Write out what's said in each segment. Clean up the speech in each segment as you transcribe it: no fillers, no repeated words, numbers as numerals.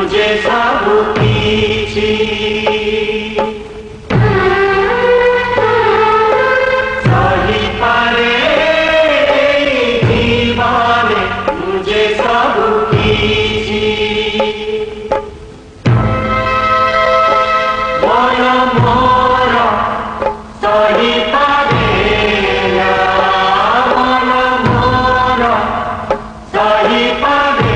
मुझे सब पीछे सही पारे दीवाने मुझे सब पीछे मोरा मोरा सही पारे मोरा मोरा सही पारे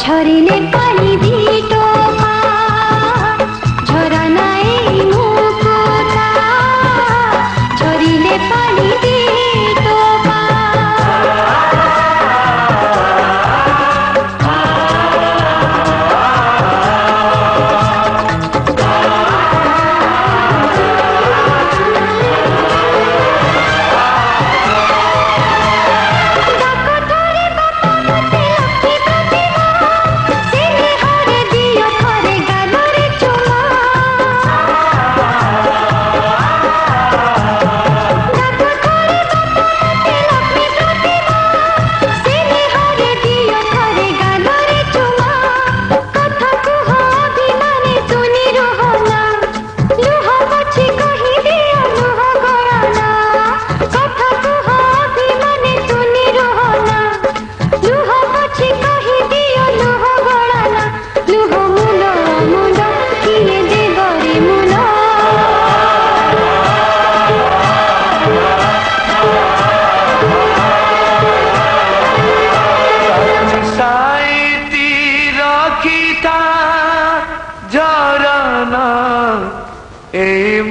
झरिले पानी दिटोमा झरा नाई मुकुता झरिले पानी दिटोमा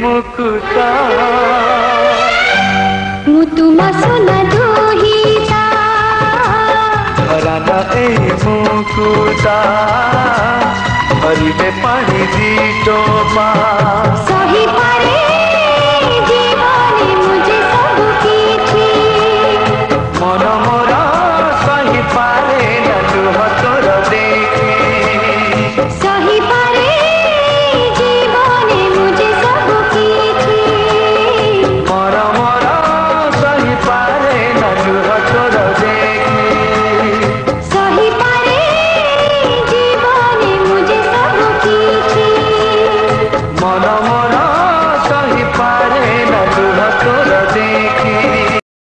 मुकुता मुतुमा सोना दोहिता हराना ए मुकुता हरिबे पानी दिटोमा सही पारे जीवने मुझे सब किछि मन मोर सही पारे लुह तोर देखी सही पारे जीवने मुझे सब किछि मन मोर सही पारे लुह तोर देखी सही पारे जीवने मुझे सब किछि मन